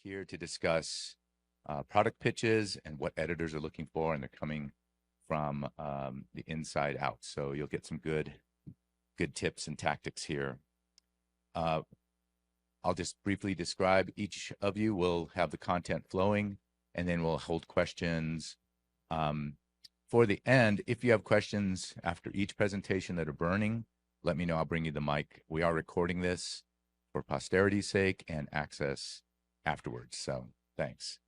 here to discuss product pitches and what editors are looking for, and they're coming from the inside out. So you'll get some good tips and tactics here. I'll just briefly describe. Each of you will have the content flowing, and then we'll hold questions for the end. If you have questions after each presentation that are burning, let me know. I'll bring you the mic. We are recording this for posterity's sake and access afterwards. So thanks.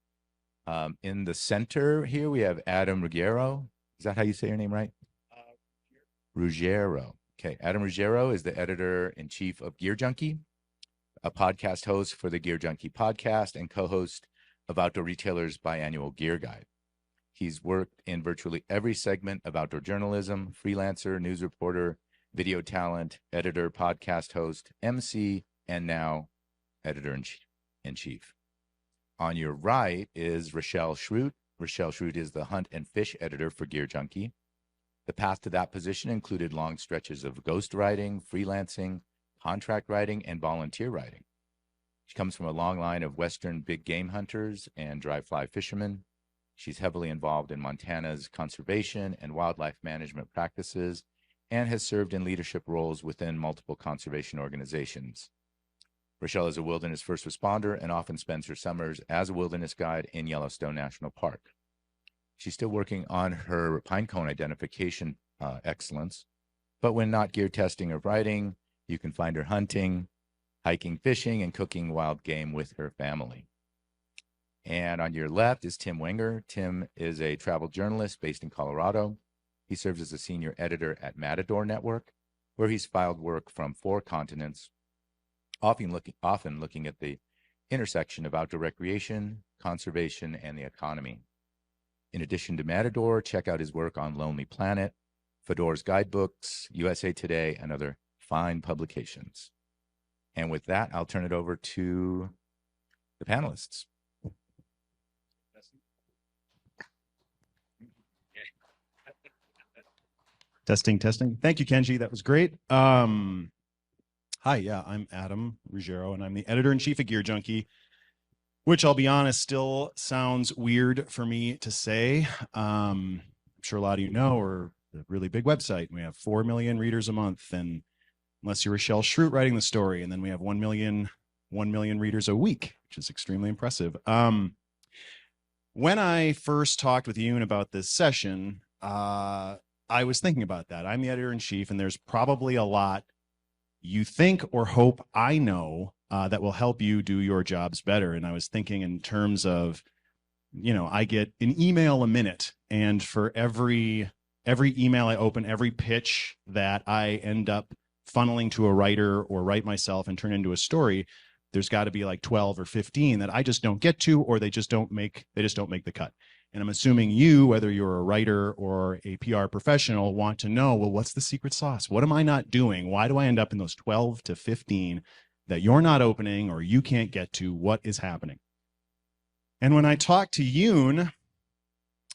In the center here, we have Adam Ruggiero. Is that how you say your name right? Ruggiero. Okay. Adam Ruggiero is the editor-in-chief of GearJunkie, a podcast host for the GearJunkie podcast and co-host of Outdoor Retailer's biannual Gear Guide. He's worked in virtually every segment of outdoor journalism: freelancer, news reporter, video talent, editor, podcast host, MC, and now editor-in-chief. On your right is Rachelle Schrute. Rachelle Schrute is the hunt and fish editor for GearJunkie. The path to that position included long stretches of ghost writing, freelancing, contract writing, and volunteer writing. She comes from a long line of Western big game hunters and dry fly fishermen. She's heavily involved in Montana's conservation and wildlife management practices and has served in leadership roles within multiple conservation organizations. Rachelle is a wilderness first responder and often spends her summers as a wilderness guide in Yellowstone National Park. She's still working on her pinecone identification excellence, but when not gear testing or writing, you can find her hunting, hiking, fishing, and cooking wild game with her family. And on your left is Tim Wenger. Tim is a travel journalist based in Colorado. He serves as a senior editor at Matador Network, where he's filed work from 4 continents, often looking at the intersection of outdoor recreation, conservation, and the economy. In addition to Matador, check out his work on Lonely Planet, Fedor's Guidebooks, USA Today, and other fine publications. And with that, I'll turn it over to the panelists. Testing. Thank you, Kenji. That was great. Hi, yeah, I'm Adam Ruggiero, and I'm the editor-in-chief of GearJunkie, which I'll be honest, still sounds weird for me to say. I'm sure a lot of you know, we're a really big website. We have 4 million readers a month, and unless you're Rachelle Schrute writing the story, and then we have 1 million readers a week, which is extremely impressive. When I first talked with Yoon about this session, I was thinking about that. I'm the editor-in-chief, and there's probably a lot you think or hope I know that will help you do your jobs better. And I was thinking in terms of, I get an email a minute, and for every email I open, every pitch that I end up funneling to a writer or write myself and turn into a story, there's got to be like 12 or 15 that I just don't get to, or they just don't make the cut. And I'm assuming you, whether you're a writer or a PR professional, want to know, well, what's the secret sauce? What am I not doing? Why do I end up in those 12 to 15 that you're not opening or you can't get to? What is happening? And when I talked to Yoon,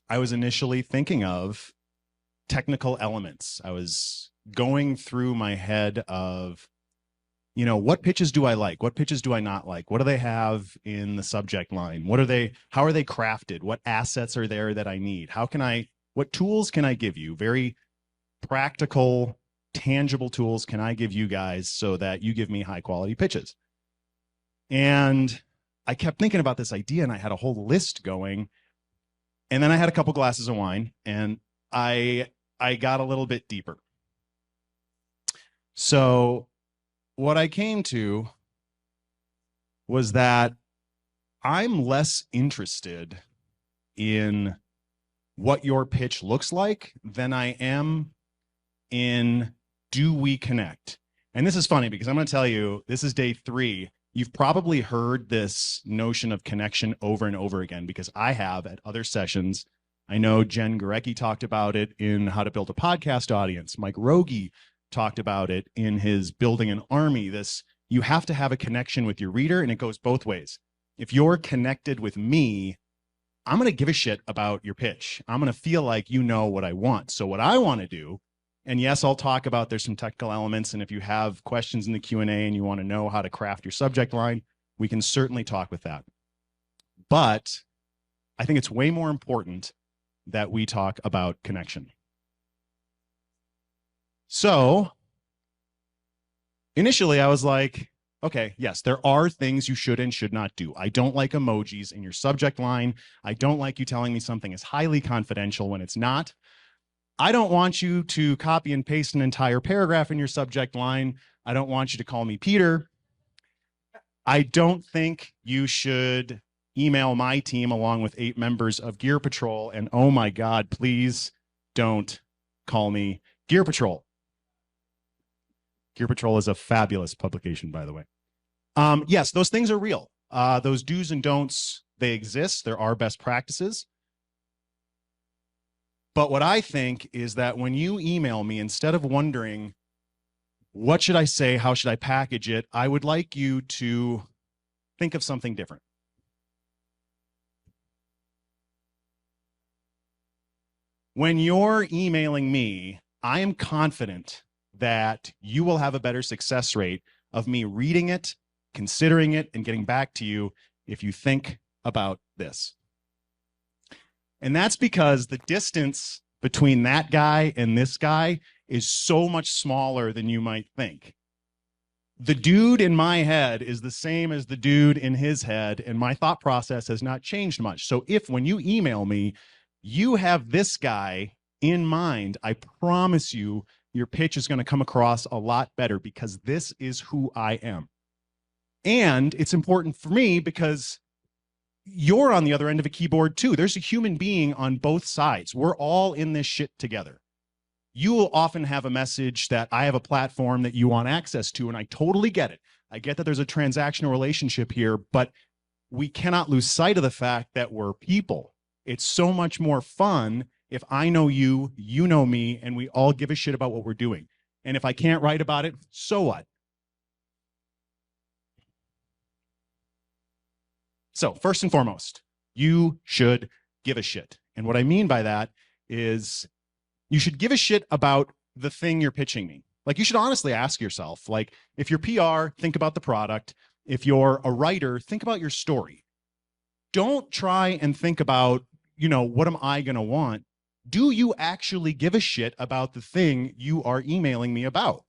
I was initially thinking of technical elements. I was going through my head of, what pitches do I like? What pitches do I not like? What do they have in the subject line? How are they crafted? What assets are there that I need? What tools can I give you? Very practical, tangible tools can I give you guys so that you give me high quality pitches? And I kept thinking about this idea, and I had a whole list going. And then I had a couple glasses of wine, and I got a little bit deeper. So what I came to was that I'm less interested in what your pitch looks like than I am in, do we connect? And this is funny because I'm going to tell you, this is day 3. You've probably heard this notion of connection over and over again, because I have at other sessions. I know Jen Gurecki talked about it in How to Build a Podcast Audience. Mike Rogie talked about it in his Building an Army. You have to have a connection with your reader, and it goes both ways. If you're connected with me, I'm going to give a shit about your pitch. I'm going to feel like you know what I want. So what I want to do, and yes, I'll talk about, there's some technical elements, and if you have questions in the Q&A and you want to know how to craft your subject line, we can certainly talk with that. But I think it's way more important that we talk about connection. So initially I was like, okay, yes, there are things you should and should not do. I don't like emojis in your subject line. I don't like you telling me something is highly confidential when it's not. I don't want you to copy and paste an entire paragraph in your subject line. I don't want you to call me Peter. I don't think you should email my team along with 8 members of Gear Patrol. And oh my God, please don't call me Gear Patrol. Gear Patrol is a fabulous publication, by the way. Yes, those things are real. Those do's and don'ts, they exist. There are best practices. But what I think is that when you email me, instead of wondering, what should I say? How should I package it? I would like you to think of something different. When you're emailing me, I am confident that you will have a better success rate of me reading it, considering it, and getting back to you if you think about this. And that's because the distance between that guy and this guy is so much smaller than you might think. The dude in my head is the same as the dude in his head, and my thought process has not changed much. So if when you email me, you have this guy in mind, I promise you, your pitch is going to come across a lot better because this is who I am. And it's important for me because you're on the other end of a keyboard too. There's a human being on both sides. We're all in this shit together. You will often have a message that I have a platform that you want access to, and I totally get it. I get that there's a transactional relationship here, but we cannot lose sight of the fact that we're people. It's so much more fun if I know you, you know me, and we all give a shit about what we're doing. And if I can't write about it, so what? So first and foremost, you should give a shit. And what I mean by that is you should give a shit about the thing you're pitching me. Like you should honestly ask yourself, like if you're PR, think about the product. If you're a writer, think about your story. Don't try and think about, what am I going to want? Do you actually give a shit about the thing you are emailing me about?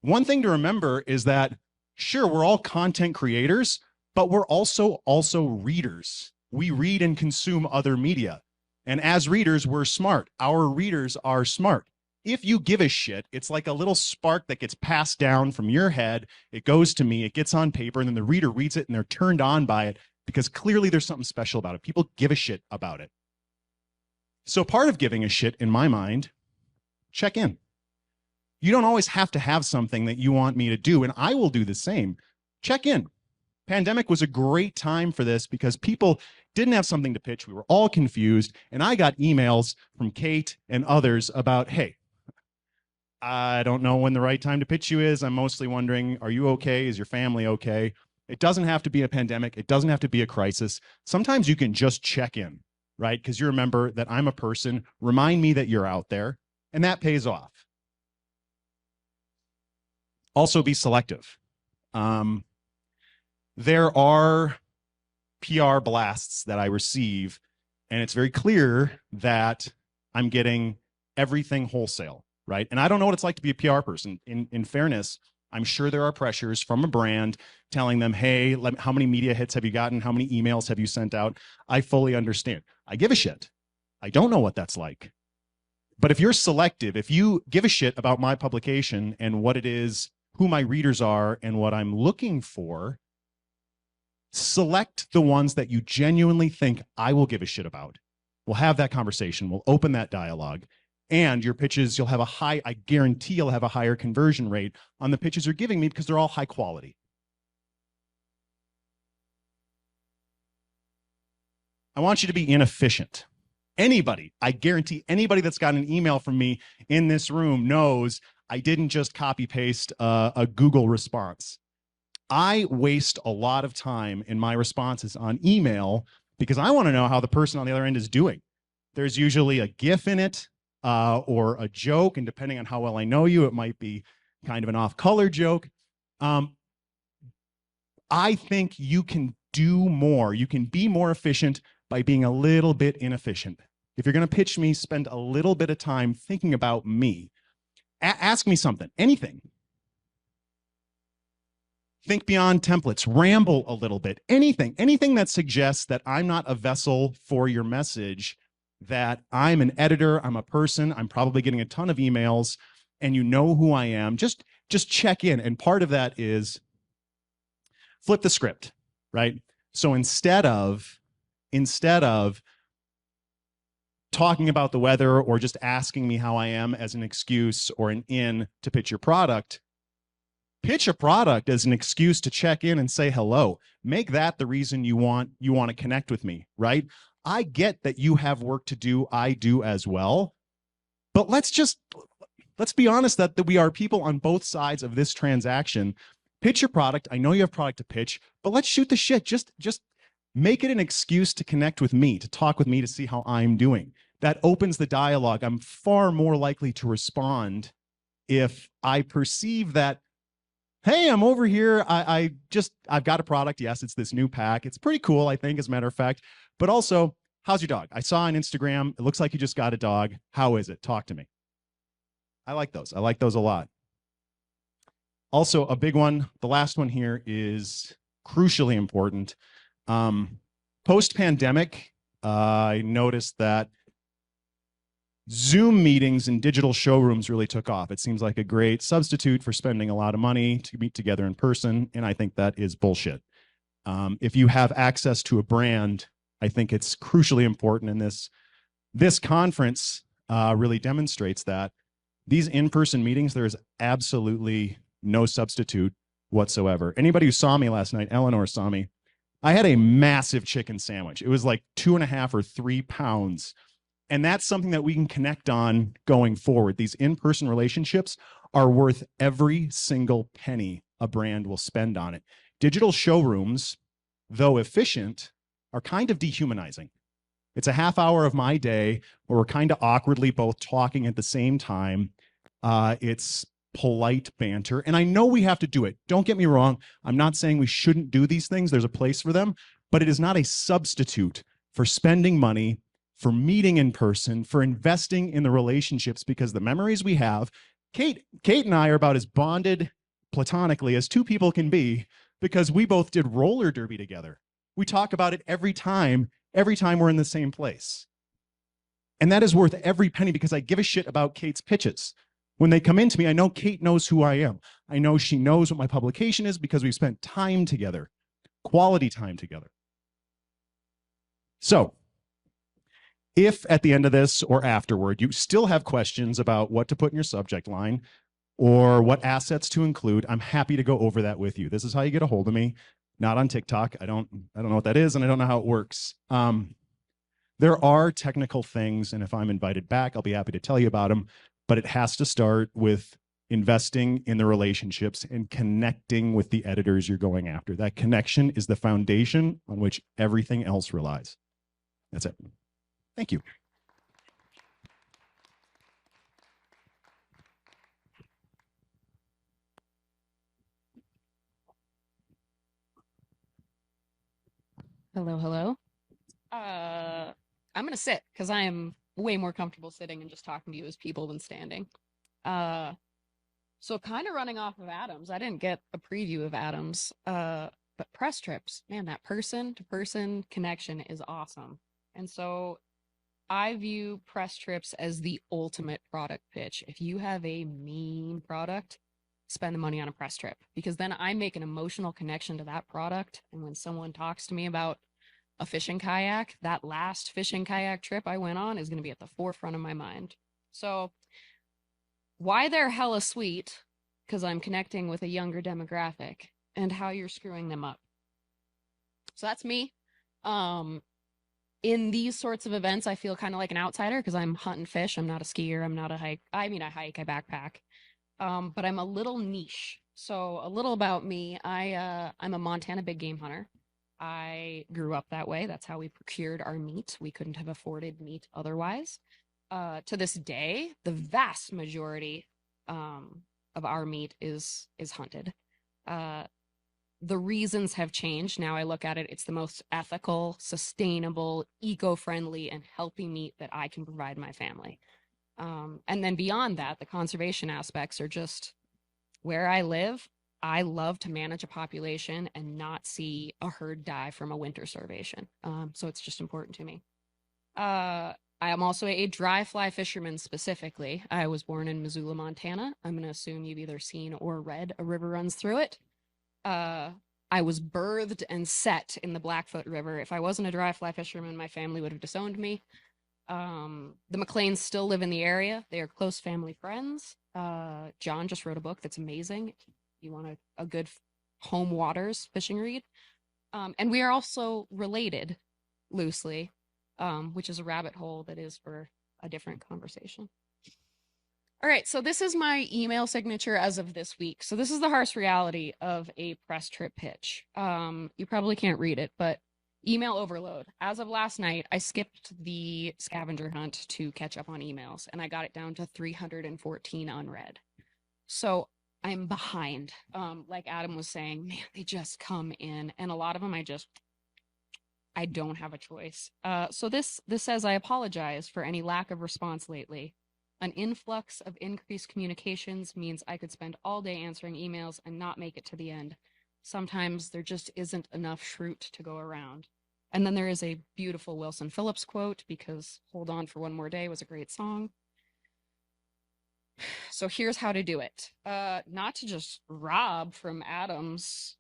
One thing to remember is that, sure, we're all content creators, but we're also readers. We read and consume other media. And as readers, we're smart. Our readers are smart. If you give a shit, it's like a little spark that gets passed down from your head. It goes to me, it gets on paper, and then the reader reads it and they're turned on by it because clearly there's something special about it. People give a shit about it. So part of giving a shit, in my mind, check in. You don't always have to have something that you want me to do, and I will do the same. Check in. Pandemic was a great time for this because people didn't have something to pitch. We were all confused. And I got emails from Kate and others about, hey, I don't know when the right time to pitch you is. I'm mostly wondering, are you okay? Is your family okay? It doesn't have to be a pandemic. It doesn't have to be a crisis. Sometimes you can just check in, right? Because you remember that I'm a person. Remind me that you're out there. And that pays off. Also be selective. There are PR blasts that I receive, and it's very clear that I'm getting everything wholesale, right? And I don't know what it's like to be a PR person. In fairness, I'm sure there are pressures from a brand telling them, hey, how many media hits have you gotten? How many emails have you sent out? I fully understand. I give a shit. I don't know what that's like. But if you're selective, if you give a shit about my publication and what it is, who my readers are, and what I'm looking for, select the ones that you genuinely think I will give a shit about. We'll have that conversation. We'll open that dialogue. And your pitches, I guarantee you'll have a higher conversion rate on the pitches you're giving me because they're all high quality. I want you to be inefficient. Anybody, I guarantee anybody that's got an email from me in this room knows I didn't just copy paste a Google response. I waste a lot of time in my responses on email because I want to know how the person on the other end is doing. There's usually a GIF in it or a joke, and depending on how well I know you, it might be kind of an off-color joke. I think you can do more. You can be more efficient by being a little bit inefficient. If you're going to pitch me, spend a little bit of time thinking about me. Ask me something, anything. Think beyond templates, ramble a little bit, anything that suggests that I'm not a vessel for your message, that I'm an editor, I'm a person, I'm probably getting a ton of emails, and you know who I am. Just check in. And part of that is flip the script, right? So instead of talking about the weather or just asking me how I am as an excuse or an in to pitch your product, pitch a product as an excuse to check in and say hello. Make that the reason you want to connect with me, right? I get that you have work to do. I do as well. But let's be honest that we are people on both sides of this transaction. Pitch your product. I know you have product to pitch, but let's shoot the shit. Just make it an excuse to connect with me, to talk with me, to see how I'm doing. That opens the dialogue. I'm far more likely to respond if I perceive that, hey, I'm over here. I've got a product. Yes, it's this new pack. It's pretty cool, I think, as a matter of fact. But also, how's your dog? I saw on Instagram, it looks like you just got a dog. How is it? Talk to me. I like those. I like those a lot. Also, a big one, the last one here is crucially important. Post-pandemic, I noticed that Zoom meetings and digital showrooms really took off. It seems like a great substitute for spending a lot of money to meet together in person, and I think that is bullshit. If you have access to a brand, I think it's crucially important, and this conference really demonstrates that. These in-person meetings, there is absolutely no substitute whatsoever. Anybody who saw me last night, Eleanor saw me, I had a massive chicken sandwich. It was like 2.5 or 3 pounds. And that's something that we can connect on going forward. These in-person relationships are worth every single penny a brand will spend on it. Digital showrooms, though efficient, are kind of dehumanizing. It's a half hour of my day where we're kind of awkwardly both talking at the same time. It's polite banter. And I know we have to do it. Don't get me wrong. I'm not saying we shouldn't do these things. There's a place for them, but it is not a substitute for spending money, for meeting in person, for investing in the relationships, because the memories we have, Kate and I are about as bonded platonically as two people can be, because we both did roller derby together. We talk about it every time we're in the same place. And that is worth every penny, because I give a shit about Kate's pitches. When they come into me, I know Kate knows who I am. I know she knows what my publication is because we've spent time together, quality time together. So, if at the end of this or afterward, you still have questions about what to put in your subject line or what assets to include, I'm happy to go over that with you. This is how you get a hold of me, not on TikTok. I don't know what that is, and I don't know how it works. There are technical things, and if I'm invited back, I'll be happy to tell you about them, but it has to start with investing in the relationships and connecting with the editors you're going after. That connection is the foundation on which everything else relies. That's it. Thank you. Hello. I'm going to sit because I am way more comfortable sitting and just talking to you as people than standing. So kind of running off of Adams, I didn't get a preview of Adams, but press trips, man, that person-to-person connection is awesome. And so I view press trips as the ultimate product pitch. If you have a mean product, spend the money on a press trip, because then I make an emotional connection to that product. And when someone talks to me about a fishing kayak, that last fishing kayak trip I went on is going to be at the forefront of my mind. So why they're hella sweet? Because I'm connecting with a younger demographic, and how you're screwing them up. So that's me. In these sorts of events, I feel kind of like an outsider because I'm hunting fish. I'm not a skier. I'm not a hike. I mean, I hike, I backpack. But I'm a little niche. So a little about me. I'm a Montana big game hunter. I grew up that way. That's how we procured our meat. We couldn't have afforded meat otherwise. To this day, the vast majority of our meat is hunted. the reasons have changed. Now I look at it, it's the most ethical, sustainable, eco-friendly, and healthy meat that I can provide my family. And then beyond that, the conservation aspects are just where I live. I love to manage a population and not see a herd die from a winter starvation. So it's just important to me. I am also a dry fly fisherman specifically. I was born in Missoula, Montana. I'm going to assume you've either seen or read A River Runs Through It. I was birthed and set in the Blackfoot River. If I wasn't a dry fly fisherman, my family would have disowned me. The McLeans still live in the area. They are close family friends. John just wrote a book that's amazing. You want a good home waters fishing read. And we are also related loosely, which is a rabbit hole that is for a different conversation. All right, so this is my email signature as of this week. So this is the harsh reality of a press trip pitch. You probably can't read it, but email overload. As of last night, I skipped the scavenger hunt to catch up on emails, and I got it down to 314 unread. So I'm behind. Like Adam was saying, man, they just come in, and a lot of them I don't have a choice. So this says, I apologize for any lack of response lately. An influx of increased communications means I could spend all day answering emails and not make it to the end. Sometimes there just isn't enough Schrute to go around. And then there is a beautiful Wilson Phillips quote, because Hold On for One More Day was a great song. So here's how to do it. Not to just rob from Adam's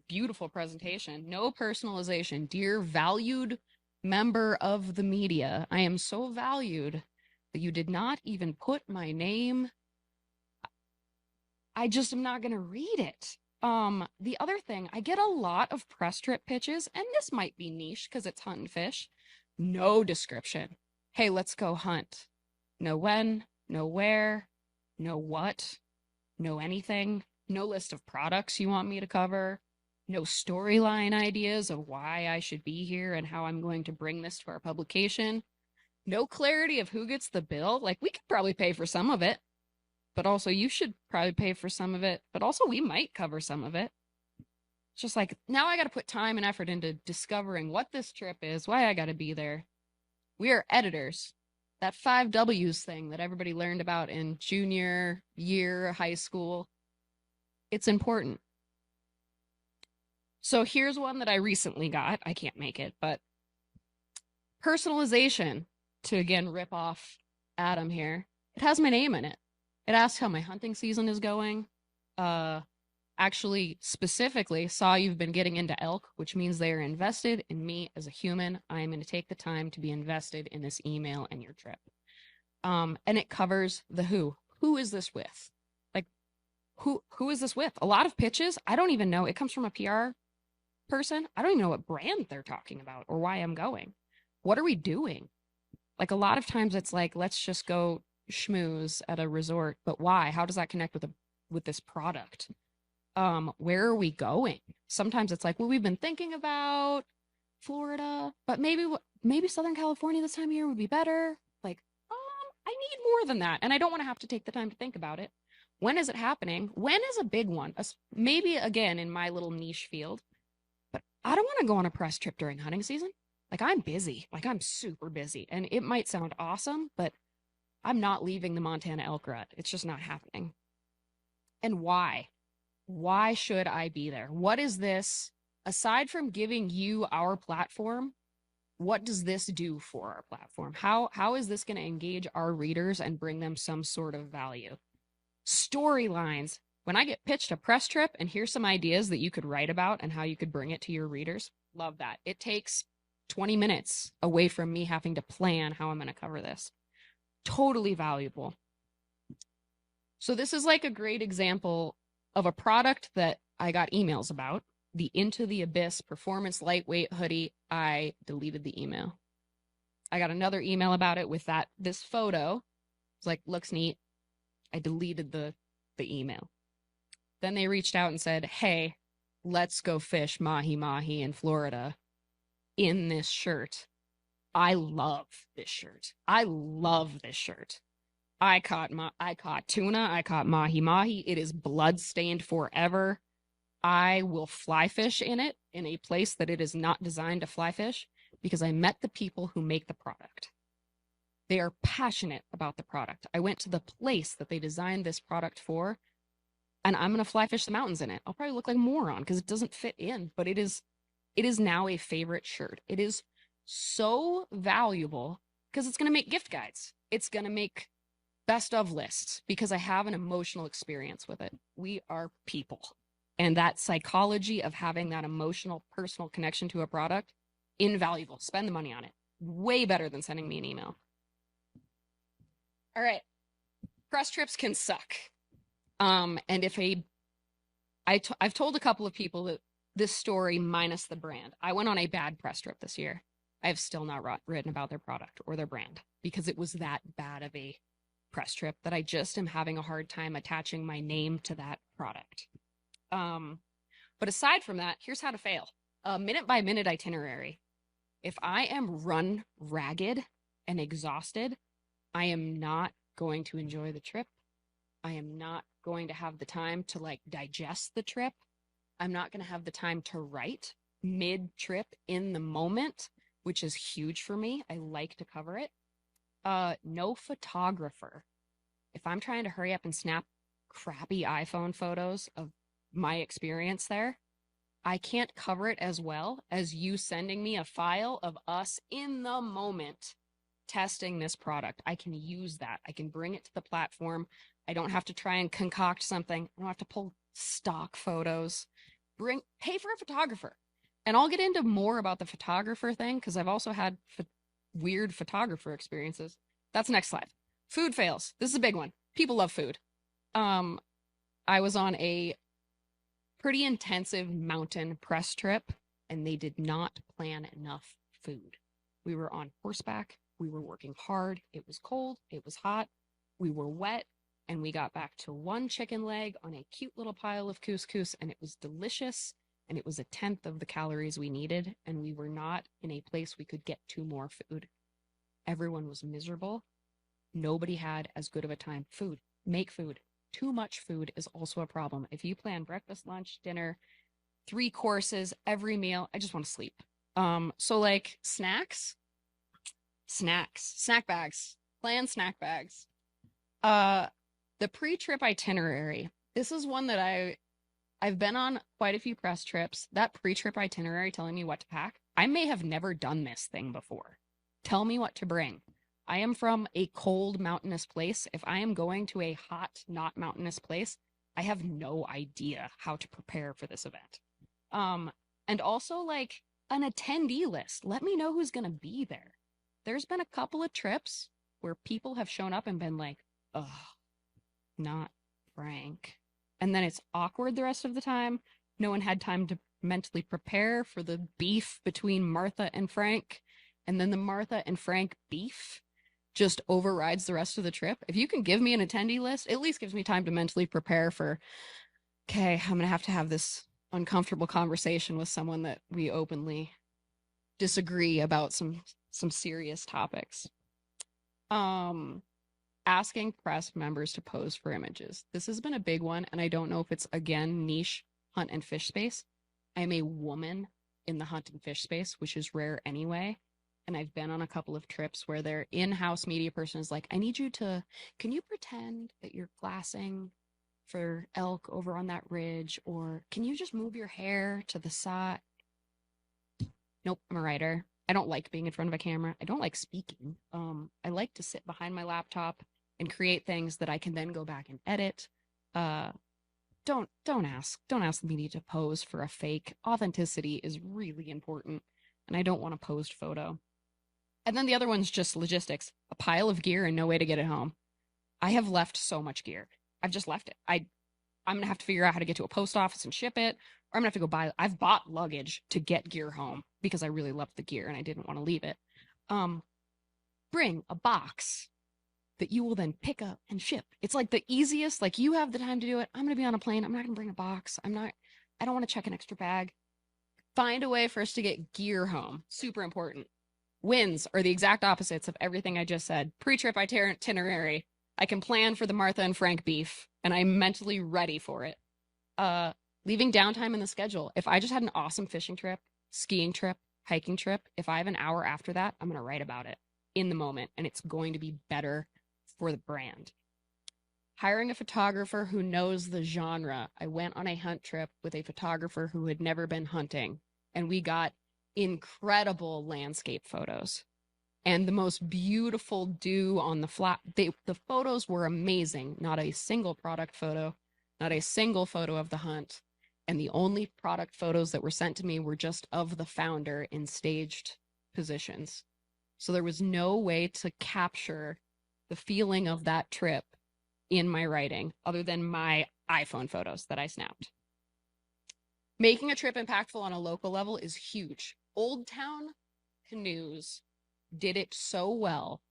beautiful presentation. No personalization. Dear valued member of the media, I am so valued that you did not even put my name. I just am not going to read it. The other thing, I get a lot of press trip pitches, and this might be niche because it's hunt and fish. No description. Hey, let's go hunt. No when, no where, no what, no anything. No list of products you want me to cover. No storyline ideas of why I should be here and how I'm going to bring this to our publication. No clarity of who gets the bill. Like, we could probably pay for some of it, but also you should probably pay for some of it, but also we might cover some of it. It's just like, now I got to put time and effort into discovering what this trip is, why I got to be there. We are editors. That 5 W's thing that everybody learned about in junior year high school, it's important. So here's one that I recently got. I can't make it, but personalization. To again rip off Adam here, it has my name in it. It asks how my hunting season is going. Actually, specifically, saw you've been getting into elk, which means they are invested in me as a human. I am going to take the time to be invested in this email and your trip. And it covers the who. Who is this with? Like, who is this with? A lot of pitches, I don't even know. It comes from a PR person. I don't even know what brand they're talking about or why I'm going. What are we doing? Like, a lot of times it's like, let's just go schmooze at a resort, but why? How does that connect with this product? Where are we going? Sometimes it's like, well, we've been thinking about Florida, but maybe Southern California this time of year would be better. Like, I need more than that, and I don't want to have to take the time to think about it. When is it happening? When is a big one? Maybe again in my little niche field, but I don't want to go on a press trip during hunting season. Like, I'm busy. Like, I'm super busy. And it might sound awesome, but I'm not leaving the Montana elk rut. It's just not happening. And why? Why should I be there? What is this? Aside from giving you our platform, what does this do for our platform? How is this going to engage our readers and bring them some sort of value? Storylines. When I get pitched a press trip and here's some ideas that you could write about and how you could bring it to your readers, love that. It takes 20 minutes away from me having to plan how I'm going to cover this. Totally valuable. So this is like a great example of a product that I got emails about, the Into the Abyss Performance Lightweight Hoodie. I deleted the email. I got another email about it with this photo. It's like, looks neat. I deleted the email. Then they reached out and said, hey, let's go fish mahi-mahi in Florida in this shirt. I love this shirt. I love this shirt. I caught tuna. I caught mahi-mahi. It is blood stained forever. I will fly fish in it in a place that it is not designed to fly fish because I met the people who make the product. They are passionate about the product. I went to the place that they designed this product for, and I'm going to fly fish the mountains in it. I'll probably look like a moron because it doesn't fit in, but it is now a favorite shirt. It is so valuable because it's going to make gift guides. It's going to make best of lists because I have an emotional experience with it. We are people. And that psychology of having that emotional, personal connection to a product, invaluable. Spend the money on it. Way better than sending me an email. All right. Press trips can suck. And if I've told a couple of people that this story minus the brand. I went on a bad press trip this year. I have still not written about their product or their brand because it was that bad of a press trip that I just am having a hard time attaching my name to that product. But aside from that, here's how to fail. A minute by minute itinerary. If I am run ragged and exhausted, I am not going to enjoy the trip. I am not going to have the time to like digest the trip. I'm not going to have the time to write mid-trip in the moment, which is huge for me. I like to cover it. No photographer. If I'm trying to hurry up and snap crappy iPhone photos of my experience there, I can't cover it as well as you sending me a file of us in the moment testing this product. I can use that. I can bring it to the platform. I don't have to try and concoct something. I don't have to pull stock photos. Pay for a photographer. And I'll get into more about the photographer thing because I've also had weird photographer experiences. That's next slide. Food fails. This is a big one. People love food. I was on a pretty intensive mountain press trip and they did not plan enough food. We were on horseback. We were working hard. It was cold. It was hot. We were wet. And we got back to one chicken leg on a cute little pile of couscous, and it was delicious, and it was 1/10 of the calories we needed, and we were not in a place we could get to more food. Everyone was miserable. Nobody had as good of a time. Food. Make food. Too much food is also a problem. If you plan breakfast, lunch, dinner, 3 courses, every meal, I just want to sleep. So like snack bags, plan snack bags. The pre-trip itinerary. This is one that I've been on quite a few press trips. That pre-trip itinerary telling me what to pack. I may have never done this thing before. Tell me what to bring. I am from a cold mountainous place. If I am going to a hot, not mountainous place, I have no idea how to prepare for this event. And also like an attendee list. Let me know who's going to be there. There's been a couple of trips where people have shown up and been like, ugh, not Frank. And then it's awkward the rest of the time. No one had time to mentally prepare for the beef between Martha and Frank. And then the Martha and Frank beef just overrides the rest of the trip. If you can give me an attendee list, it at least gives me time to mentally prepare for, okay, I'm going to have this uncomfortable conversation with someone that we openly disagree about some serious topics. Asking press members to pose for images. This has been a big one, and I don't know if it's, again, niche hunt and fish space. I'm a woman in the hunt and fish space, which is rare anyway, and I've been on a couple of trips where their in-house media person is like, can you pretend that you're glassing for elk over on that ridge, or can you just move your hair to the side? Nope, I'm a writer. I don't like being in front of a camera. I don't like speaking. I like to sit behind my laptop and create things that I can then go back and edit. Don't ask the media to pose for a fake. Authenticity is really important, and I don't want a posed photo. And then the other one's just logistics. A pile of gear and no way to get it home. I have left so much gear. I've just left it. I'm going to have to figure out how to get to a post office and ship it, or I'm going to have to go buy. I've bought luggage to get gear home because I really loved the gear and I didn't want to leave it. Bring a box that you will then pick up and ship. It's like the easiest, like you have the time to do it. I'm going to be on a plane. I'm not going to bring a box. I don't want to check an extra bag. Find a way for us to get gear home. Super important. Wins are the exact opposites of everything I just said. Pre-trip itinerary. I can plan for the Martha and Frank beef, and I'm mentally ready for it. leaving downtime in the schedule. If I just had an awesome fishing trip, skiing trip, hiking trip, if I have an hour after that, I'm going to write about it in the moment, and it's going to be better for the brand. Hiring a photographer who knows the genre. I went on a hunt trip with a photographer who had never been hunting, and we got incredible landscape photos and the most beautiful dew on the flat. The photos were amazing. Not a single product photo, not a single photo of the hunt. And the only product photos that were sent to me were just of the founder in staged positions. So there was no way to capture the feeling of that trip in my writing other than my iPhone photos that I snapped. Making a trip impactful on a local level is huge. Old Town Canoes did it so well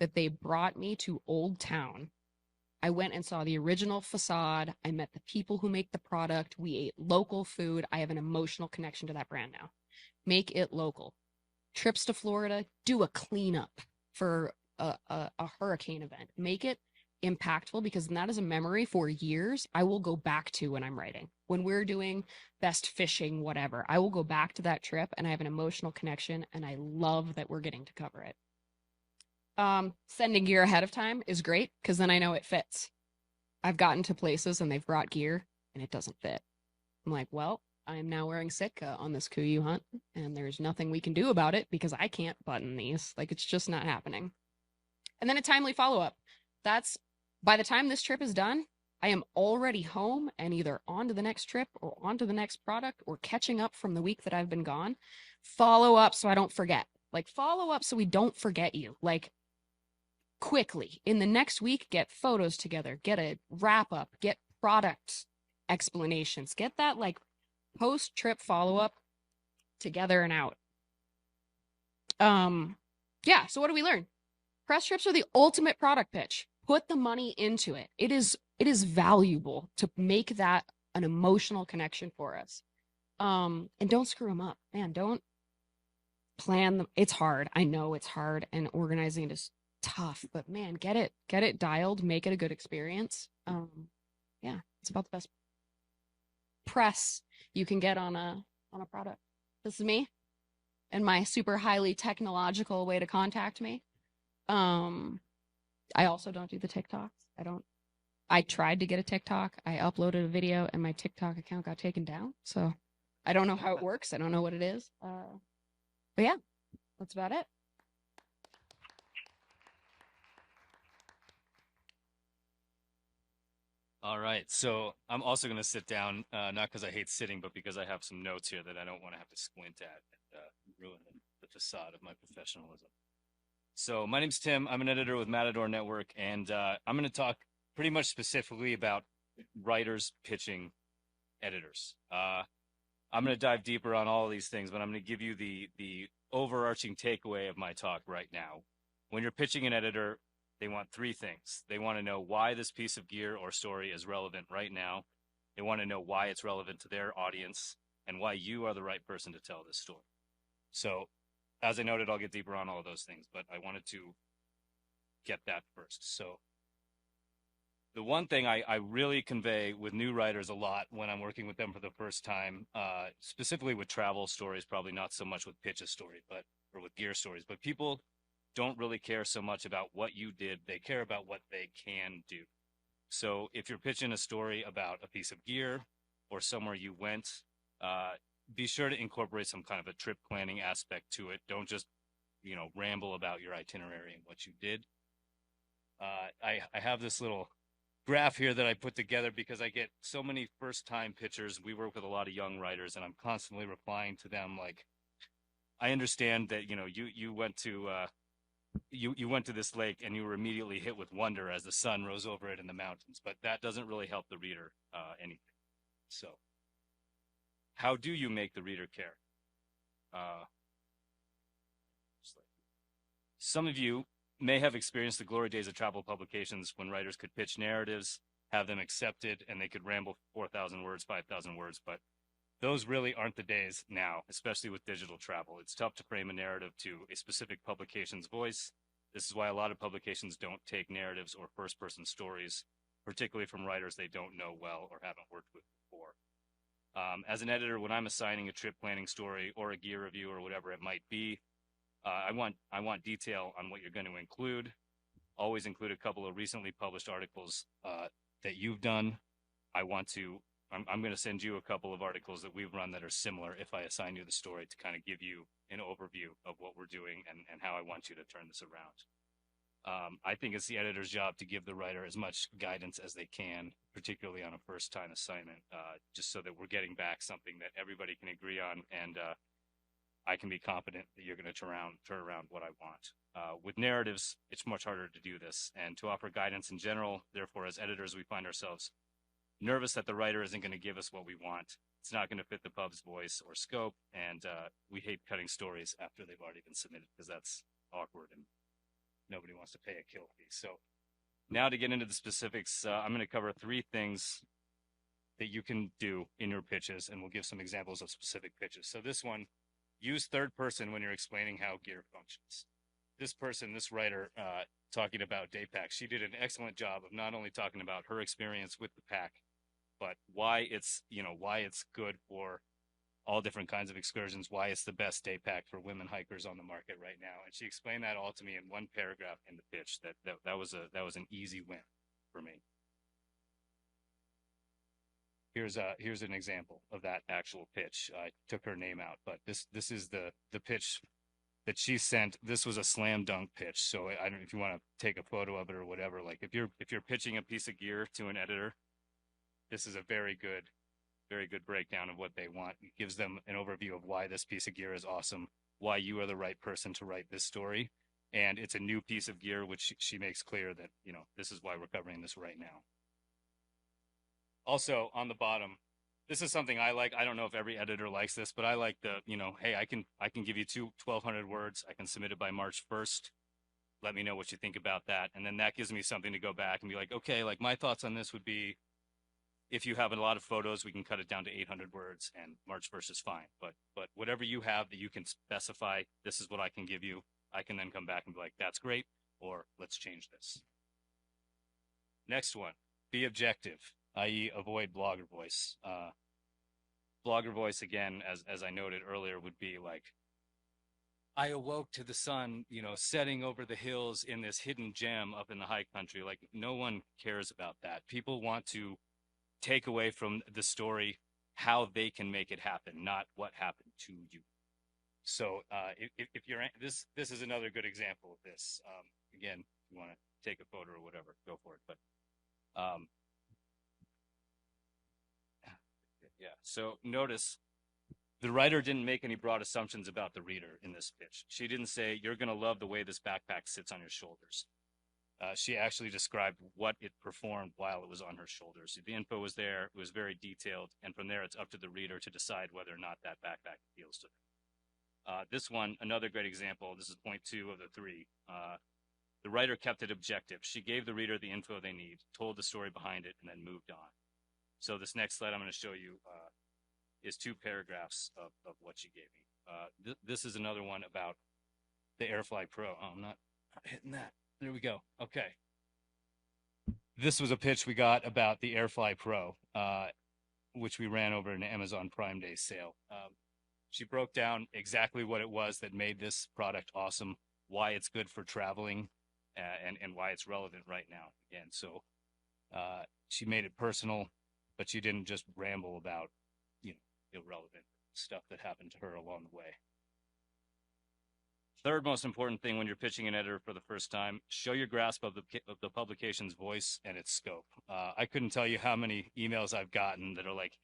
that they brought me to Old Town. I went and saw the original facade. I met the people who make the product. We ate local food. I have an emotional connection to that brand now. Make it local. Trips to Florida, do a cleanup for a hurricane event. Make it impactful, because that is a memory for years I will go back to when I'm writing. When we're doing best fishing, whatever, I will go back to that trip and I have an emotional connection, and I love that we're getting to cover it. Sending gear ahead of time is great because then I know it fits. I've gotten to places and they've brought gear and it doesn't fit. I'm like, well, I am now wearing Sitka on this Kuyu hunt, and there's nothing we can do about it because I can't button these. Like, it's just not happening. And then a timely follow-up. That's, by the time this trip is done, I am already home and either on to the next trip or on to the next product or catching up from the week that I've been gone. Follow up so I don't forget. Like, follow up so we don't forget you. Like, quickly in the next week, get photos together, get a wrap up, get product explanations, get that like post trip follow up together and out. Yeah, so what do we learn? Press trips are the ultimate product pitch. Put the money into it. It is valuable to make that an emotional connection for us. And don't screw them up, man. Don't plan them. It's hard. I know it's hard, and organizing it is tough, but man, get it dialed, make it a good experience. Yeah, it's about the best press you can get on a product. This is me and my super highly technological way to contact me. I also don't do the TikToks. I tried to get a TikTok. I uploaded a video and my TikTok account got taken down. So I don't know how it works. I don't know what it is. But yeah, that's about it. All right, so I'm also going to sit down, not because I hate sitting, but because I have some notes here that I don't want to have to squint at and ruin the facade of my professionalism. So my name's Tim. I'm an editor with Matador Network, and I'm going to talk pretty much specifically about writers pitching editors. I'm going to dive deeper on all of these things, but I'm going to give you the overarching takeaway of my talk right now. When you're pitching an editor, they want three things. They want to know why this piece of gear or story is relevant right now. They want to know why it's relevant to their audience and why you are the right person to tell this story. So, as I noted, I'll get deeper on all of those things, but I wanted to get that first. So, the one thing I really convey with new writers a lot when I'm working with them for the first time, specifically with travel stories, probably not so much with pitch a story, or with gear stories, but people don't really care so much about what you did. They care about what they can do. So if you're pitching a story about a piece of gear or somewhere you went, be sure to incorporate some kind of a trip planning aspect to it. Don't just, ramble about your itinerary and what you did. I have this little graph here that I put together because I get so many first-time pitchers. We work with a lot of young writers, and I'm constantly replying to them like, I understand that, you went to you went to this lake and you were immediately hit with wonder as the sun rose over it in the mountains, but that doesn't really help the reader anything. So how do you make the reader care? Some of you may have experienced the glory days of travel publications when writers could pitch narratives, have them accepted, and they could ramble 4,000 words, 5,000 words, but those really aren't the days now, especially with digital travel. It's tough to frame a narrative to a specific publication's voice. This is why a lot of publications don't take narratives or first-person stories, particularly from writers they don't know well or haven't worked with before. As an editor, when I'm assigning a trip planning story or a gear review or whatever it might be, I want detail on what you're going to include. Always include a couple of recently published articles that you've done. I'm going to send you a couple of articles that we've run that are similar if I assign you the story to kind of give you an overview of what we're doing and how I want you to turn this around. I think it's the editor's job to give the writer as much guidance as they can, particularly on a first-time assignment, just so that we're getting back something that everybody can agree on, and I can be confident that you're going to turn around what I want. With narratives, it's much harder to do this, and to offer guidance in general. Therefore, as editors, we find ourselves nervous that the writer isn't going to give us what we want. It's not going to fit the pub's voice or scope, and we hate cutting stories after they've already been submitted because that's awkward and nobody wants to pay a kill fee. So now to get into the specifics, I'm going to cover 3 things that you can do in your pitches, and we'll give some examples of specific pitches. So this one, use third person when you're explaining how gear functions. This writer, talking about day packs, she did an excellent job of not only talking about her experience with the pack, but why it's good for all different kinds of excursions, why it's the best day pack for women hikers on the market right now. And she explained that all to me in one paragraph in the pitch. That was an easy win for me. Here's an example of that actual pitch. I took her name out, but this is the pitch that she sent. This was a slam dunk pitch. So I don't know if you want to take a photo of it or whatever. Like if you're pitching a piece of gear to an editor, this is a very good breakdown of what they want. It gives them an overview of why this piece of gear is awesome, why you are the right person to write this story. And it's a new piece of gear, which she makes clear that, this is why we're covering this right now. Also on the bottom, this is something I like. I don't know if every editor likes this, but I like hey, I can give you 1,200 words. I can submit it by March 1st. Let me know what you think about that. And then that gives me something to go back and be like, okay, like my thoughts on this would be, if you have a lot of photos, we can cut it down to 800 words, and March 1st is fine. But whatever you have that you can specify, this is what I can give you, I can then come back and be like, that's great, or let's change this. Next one, be objective, i.e. avoid blogger voice. Blogger voice, again, as I noted earlier, would be like, I awoke to the sun, setting over the hills in this hidden gem up in the high country. Like, no one cares about that. People want to take away from the story how they can make it happen, not what happened to you. So if you're this is another good example of this. Again, if you want to take a photo or whatever, go for it. But yeah. So notice the writer didn't make any broad assumptions about the reader in this pitch. She didn't say you're going to love the way this backpack sits on your shoulders. She actually described what it performed while it was on her shoulders. The info was there. It was very detailed. And from there, it's up to the reader to decide whether or not that backpack appeals to them. This one, another great example. This is point 2 of the 3. The writer kept it objective. She gave the reader the info they need, told the story behind it, and then moved on. So this next slide I'm going to show you is 2 paragraphs of what she gave me. This is another one about the Airfly Pro. Oh, I'm not hitting that. There we go. Okay. This was a pitch we got about the Airfly Pro, which we ran over an Amazon Prime Day sale. She broke down exactly what it was that made this product awesome, why it's good for traveling, and why it's relevant right now. Again, so she made it personal, but she didn't just ramble about, irrelevant stuff that happened to her along the way. Third most important thing when you're pitching an editor for the first time, show your grasp of the publication's voice and its scope. I couldn't tell you how many emails I've gotten that are like,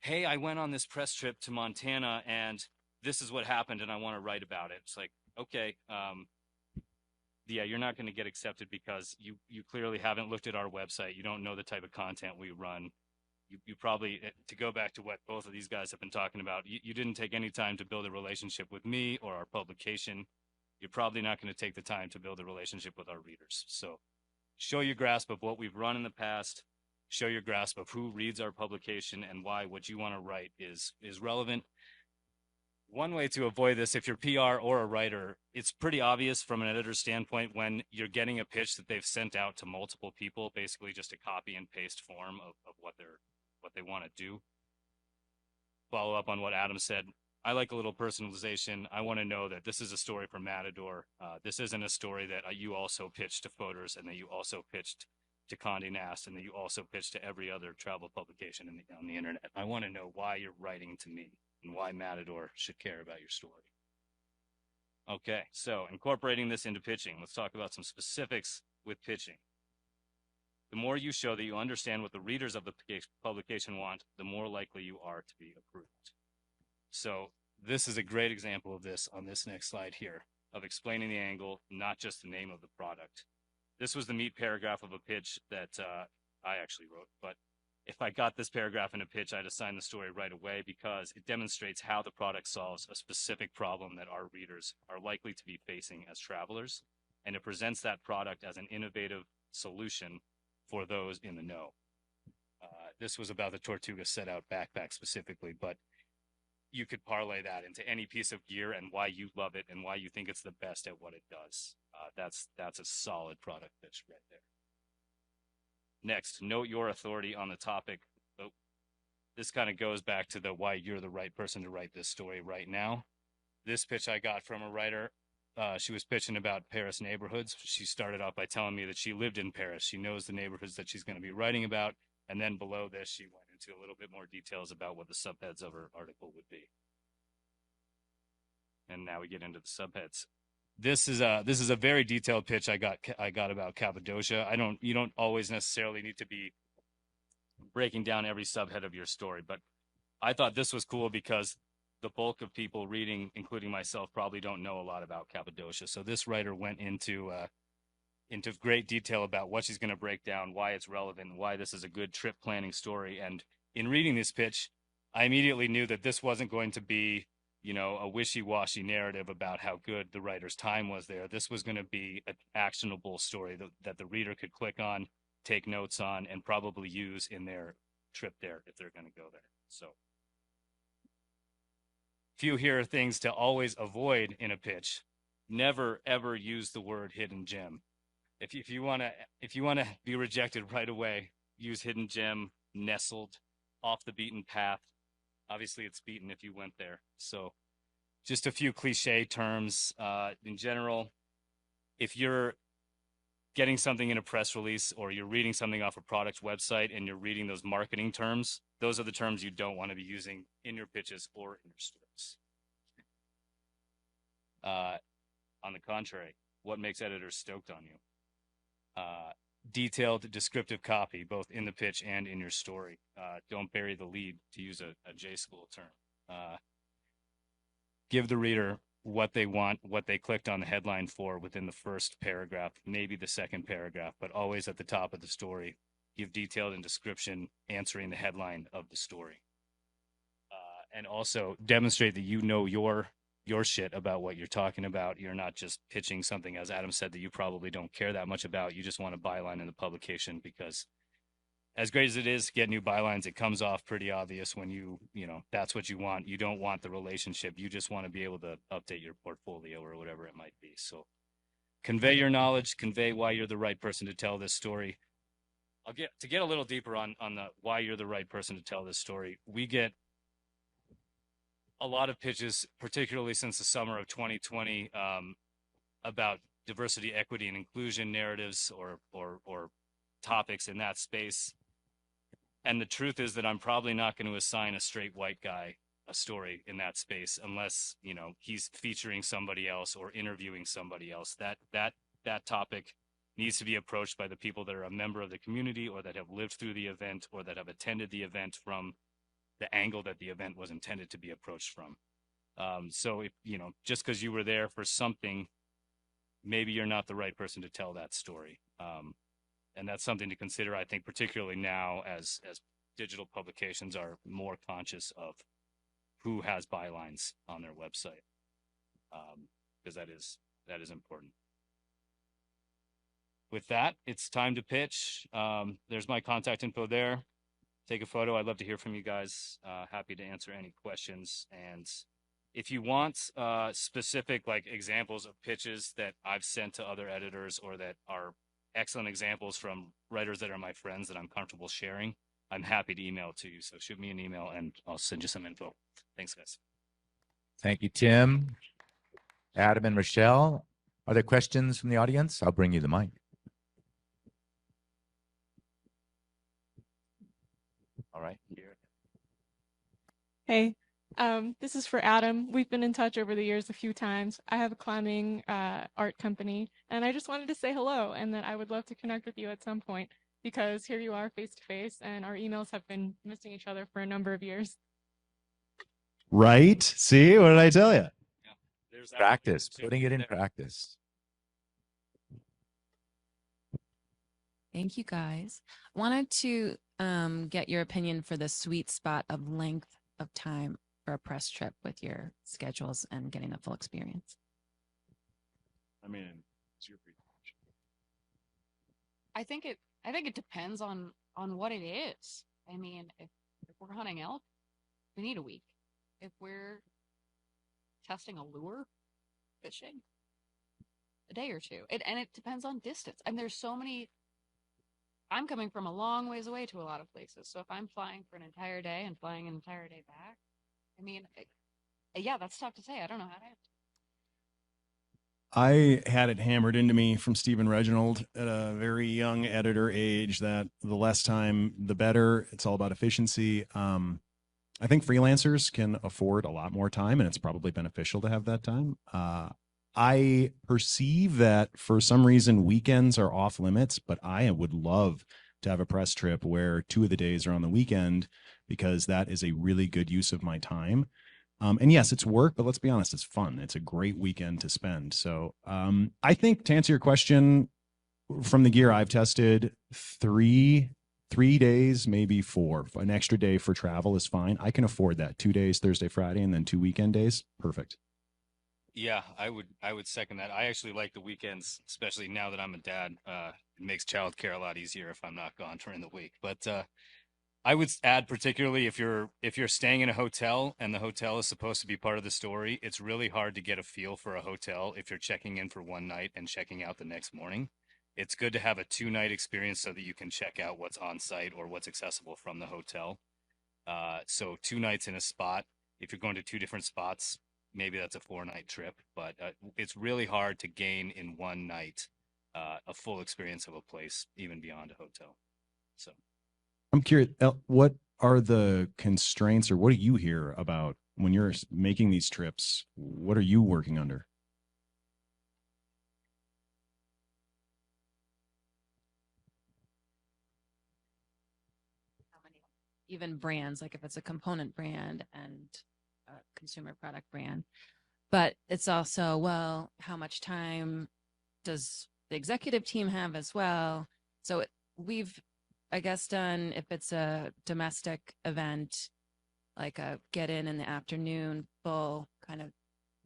hey, I went on this press trip to Montana and this is what happened and I want to write about it. It's like, okay, yeah, you're not going to get accepted because you clearly haven't looked at our website. You don't know the type of content we run. You probably, to go back to what both of these guys have been talking about, you didn't take any time to build a relationship with me or our publication. You're probably not going to take the time to build a relationship with our readers. So show your grasp of what we've run in the past, show your grasp of who reads our publication and why what you want to write is relevant. One way to avoid this, if you're PR or a writer, it's pretty obvious from an editor's standpoint when you're getting a pitch that they've sent out to multiple people, basically just a copy and paste form of what they want to do. follow up on what Adam said. I like a little personalization. I want to know that this is a story for Matador. This isn't a story that you also pitched to Folders and that you also pitched to Condé Nast and that you also pitched to every other travel publication on the internet. I want to know why you're writing to me and why Matador should care about your story. Okay, so incorporating this into pitching, let's talk about some specifics with pitching. The more you show that you understand what the readers of the publication want, the more likely you are to be approved. So this is a great example of this on this next slide here, of explaining the angle, not just the name of the product. This was the meat paragraph of a pitch that I actually wrote, but if I got this paragraph in a pitch, I'd assign the story right away because it demonstrates how the product solves a specific problem that our readers are likely to be facing as travelers, and it presents that product as an innovative solution for those in the know. This was about the Tortuga set-out backpack specifically, but you could parlay that into any piece of gear and why you love it and why you think it's the best at what it does. That's a solid product pitch right there. Next, note your authority on the topic. Oh, this kind of goes back to the why you're the right person to write this story right now. This pitch I got from a writer. She was pitching about Paris neighborhoods. She started off by telling me that she lived in Paris. She knows the neighborhoods that she's going to be writing about. And then below this, she went into a little bit more details about what the subheads of her article would be. And now we get into the subheads. This is a very detailed pitch I got about Cappadocia. You don't always necessarily need to be breaking down every subhead of your story, but I thought this was cool because the bulk of people reading, including myself, probably don't know a lot about Cappadocia. So this writer went into great detail about what she's going to break down, why it's relevant, why this is a good trip planning story. And in reading this pitch, I immediately knew that this wasn't going to be, a wishy-washy narrative about how good the writer's time was there. This was going to be an actionable story that the reader could click on, take notes on, and probably use in their trip there if they're going to go there. So few here are things to always avoid in a pitch. Never, ever use the word hidden gem. If you want to be rejected right away, use hidden gem, nestled, off the beaten path. Obviously, it's beaten if you went there. So just a few cliche terms. In general, if you're getting something in a press release or you're reading something off a product website and you're reading those marketing terms, those are the terms you don't want to be using in your pitches or in your stories. On the contrary, what makes editors stoked on you? Detailed descriptive copy, both in the pitch and in your story. Don't bury the lead, to use a J-school term. Give the reader what they want, what they clicked on the headline for within the first paragraph, maybe the second paragraph, but always at the top of the story. Give detailed and description answering the headline of the story. And also demonstrate that you know your shit about what you're talking about. You're not just pitching something, as Adam said, that you probably don't care that much about. You just want a byline in the publication because as great as it is to get new bylines, it comes off pretty obvious when you that's what you want. You don't want the relationship. You just want to be able to update your portfolio or whatever it might be. So convey your knowledge, convey why you're the right person to tell this story. I'll get a little deeper on the why you're the right person to tell this story. We get a lot of pitches, particularly since the summer of 2020, about diversity, equity, and inclusion narratives or topics in that space. And the truth is that I'm probably not going to assign a straight white guy a story in that space unless, he's featuring somebody else or interviewing somebody else. That topic needs to be approached by the people that are a member of the community or that have lived through the event or that have attended the event from the angle that the event was intended to be approached from. So if, just because you were there for something, maybe you're not the right person to tell that story. And that's something to consider, I think, particularly now as digital publications are more conscious of who has bylines on their website, because that is important. With that, it's time to pitch. There's my contact info there. Take a photo. I'd love to hear from you guys. Happy to answer any questions. And if you want specific examples of pitches that I've sent to other editors or that are excellent examples from writers that are my friends that I'm comfortable sharing, I'm happy to email it to you. So shoot me an email and I'll send you some info. Thanks, guys. Thank you, Tim, Adam, and Rachelle. Are there questions from the audience? I'll bring you the mic. All right. Here. Hey, this is for Adam. We've been in touch over the years a few times. I have a climbing art company, and I just wanted to say hello and that I would love to connect with you at some point because here you are face to face, and our emails have been missing each other for a number of years. Right? See, what did I tell you? Yeah. There's Practice, putting it in practice. Thank you, guys. Wanted to get your opinion for the sweet spot of length of time for a press trip with your schedules and getting the full experience. I mean, it's your presentation. I think it depends on what it is. I mean, if we're hunting elk, we need a week. If we're testing a lure, fishing, a day or two. And it depends on distance. And there's so many. I'm coming from a long ways away to a lot of places. So if I'm flying for an entire day and flying an entire day back, I mean, yeah, that's tough to say. I don't know how to answer. I had it hammered into me from Stephen Reginald at a very young editor age that the less time, the better. It's all about efficiency. I think freelancers can afford a lot more time, and it's probably beneficial to have that time. I perceive that for some reason weekends are off limits, but I would love to have a press trip where 2 of the days are on the weekend because that is a really good use of my time. And yes, it's work, but let's be honest, it's fun. It's a great weekend to spend. So I think to answer your question, from the gear I've tested, 3 days, maybe 4. An extra day for travel is fine. I can afford that. 2 days, Thursday, Friday, and then 2 weekend days. Perfect. Yeah, I would second that. I actually like the weekends, especially now that I'm a dad. It makes childcare a lot easier if I'm not gone during the week. But I would add, particularly if you're staying in a hotel and the hotel is supposed to be part of the story, it's really hard to get a feel for a hotel if you're checking in for one night and checking out the next morning. It's good to have a 2-night experience so that you can check out what's on site or what's accessible from the hotel. So 2 nights in a spot. If you're going to 2 different spots, maybe that's a 4-night trip. But it's really hard to gain in one night a full experience of a place, even beyond a hotel. So. I'm curious, what are the constraints or what do you hear about when you're making these trips? What are you working under? Even brands, like if it's a component brand and a consumer product brand. But it's also, well, how much time does the executive team have as well? So we've, I guess, done, if it's a domestic event, like a get in the afternoon, full kind of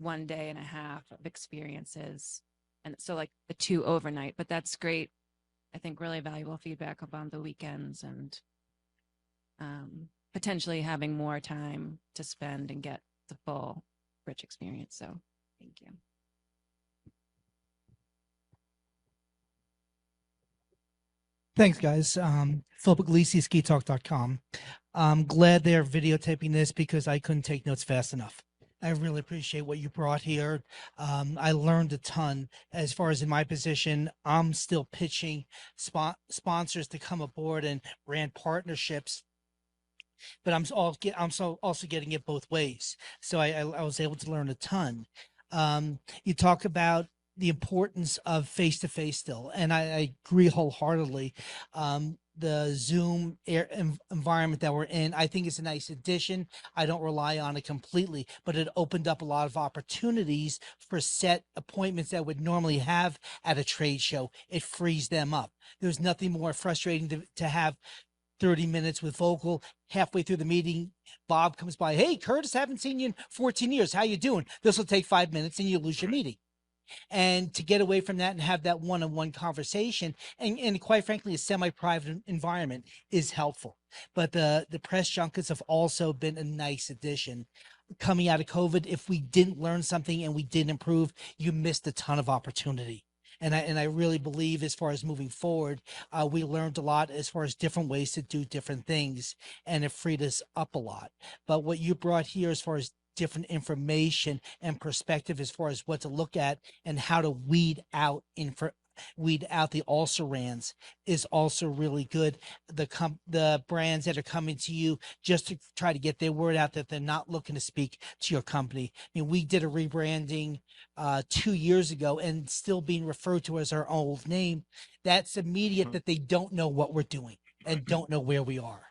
1.5 days of experiences. And so like the 2 overnight, but that's great. I think really valuable feedback about the weekends and potentially having more time to spend and get the full rich experience. So thank you. Thanks, guys. Philip Aglisi, skitalk.com. I'm glad they're videotaping this because I couldn't take notes fast enough. I really appreciate what you brought here. I learned a ton. As far as in my position, I'm still pitching sponsors to come aboard and brand partnerships. But I'm also getting it both ways. So I was able to learn a ton. You talk about the importance of face-to-face still, and I agree wholeheartedly. The Zoom environment that we're in, I think is a nice addition. I don't rely on it completely, but it opened up a lot of opportunities for set appointments that would normally have at a trade show. It frees them up. There's nothing more frustrating to have 30 minutes with Vogel. Halfway through the meeting, Bob comes by. Hey, Curtis, haven't seen you in 14 years. How you doing? This will take 5 minutes and you lose your meeting. And to get away from that and have that one-on-one conversation and quite frankly, a semi-private environment is helpful. But the press junkets have also been a nice addition. Coming out of COVID, if we didn't learn something and we didn't improve, you missed a ton of opportunity. And I really believe as far as moving forward, we learned a lot as far as different ways to do different things, and it freed us up a lot. But what you brought here as far as different information and perspective as far as what to look at and how to weed out the also rans is also really good. The brands that are coming to you just to try to get their word out that they're not looking to speak to your company. I mean, we did a rebranding 2 years ago and still being referred to as our old name. That's immediate that they don't know what we're doing and don't know where we are.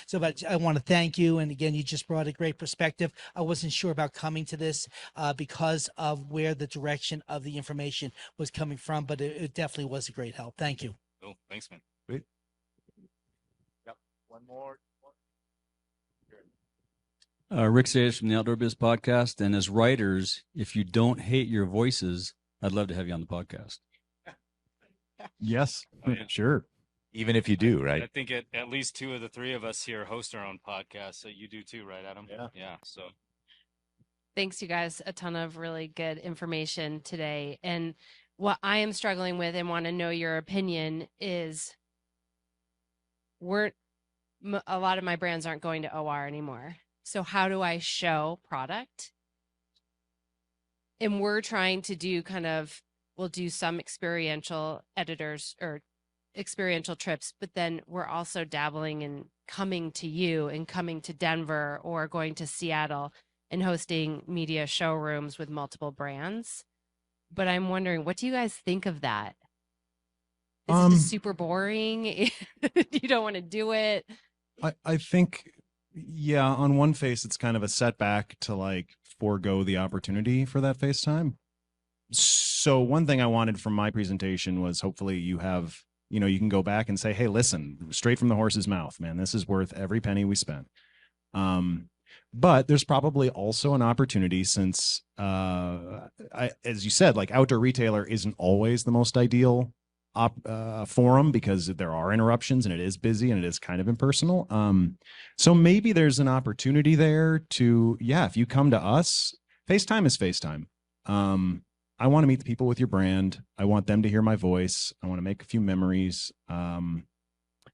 So, but I want to thank you. And again, you just brought a great perspective. I wasn't sure about coming to this because of where the direction of the information was coming from, but it definitely was a great help. Thank you. Cool. Thanks, man. Great. Yep. One more. Rick Sayers from the Outdoor Biz Podcast. And as writers, if you don't hate your voices, I'd love to have you on the podcast. Yes, Oh, yeah. sure. Even if you do, right? I think at least two of the three of us here host our own podcast. So you do too, right, Adam? Yeah. Yeah. So Thanks, you guys. A ton of really good information today. And what I am struggling with and want to know your opinion is a lot of my brands aren't going to OR anymore. So how do I show product? And we're trying to do we'll do some experiential editors or experiential trips, but then we're also dabbling in coming to you and coming to Denver or going to Seattle and hosting media showrooms with multiple brands. But I'm wondering, what do you guys think of that? Is it just super boring? You don't want to do it? I think, yeah, on one face, it's kind of a setback to like forego the opportunity for that FaceTime. So one thing I wanted from my presentation was hopefully you have, you can go back and say, hey, listen, straight from the horse's mouth, man, this is worth every penny we spent. But there's probably also an opportunity since, as you said, like outdoor retailer isn't always the most ideal forum because there are interruptions and it is busy and it is kind of impersonal. So maybe there's an opportunity there to, if you come to us, FaceTime is FaceTime. I want to meet the people with your brand. I want them to hear my voice. I want to make a few memories.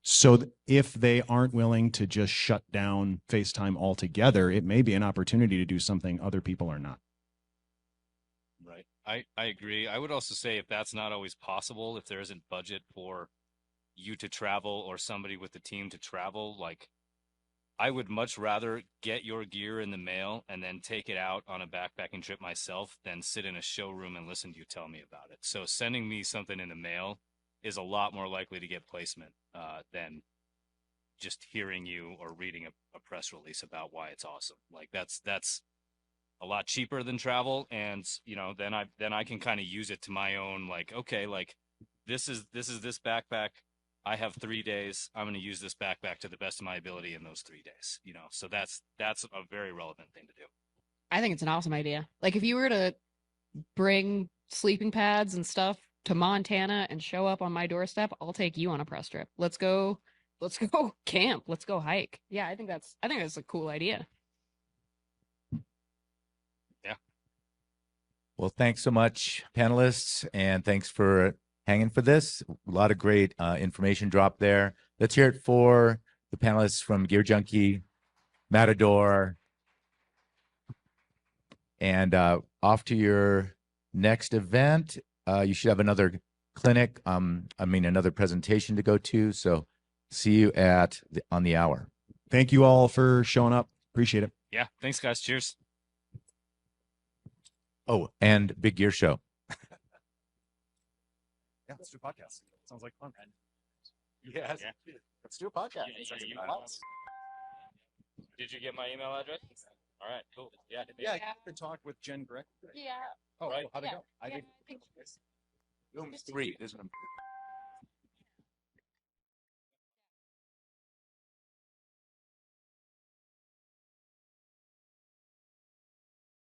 So if they aren't willing to just shut down FaceTime altogether, it may be an opportunity to do something other people are not. right. I agree. I would also say if that's not always possible, if there isn't budget for you to travel or somebody with the team to travel, like I would much rather get your gear in the mail and then take it out on a backpacking trip myself than sit in a showroom and listen to you tell me about it. So sending me something in the mail is a lot more likely to get placement than just hearing you or reading a press release about why it's awesome. Like that's a lot cheaper than travel. And, then I can kind of use it to my own, like, okay, like this is this backpack. I have 3 days. I'm going to use this backpack to the best of my ability in those 3 days, so that's a very relevant thing to do. I think it's an awesome idea. Like if you were to bring sleeping pads and stuff to Montana and show up on my doorstep, I'll take you on a press trip. Let's go camp. Let's go hike. Yeah, I think that's a cool idea. Yeah. Well, thanks so much, panelists, and thanks for hanging for this. A lot of great information dropped there. Let's hear it for the panelists from GearJunkie, Matador, and off to your next event. You should have another clinic, another presentation to go to. So see you on the hour. Thank you all for showing up. Appreciate it. Yeah. Thanks, guys. Cheers. Oh, and Big Gear Show. Yeah, let's do a podcast. Sounds like fun. Yes. Yeah. Let's do a podcast. Did you get my email address? All right, cool. Yeah. Yeah, I could talk with Jen Greg. Yeah. Oh, Right. how'd it go? I Room 3. This one.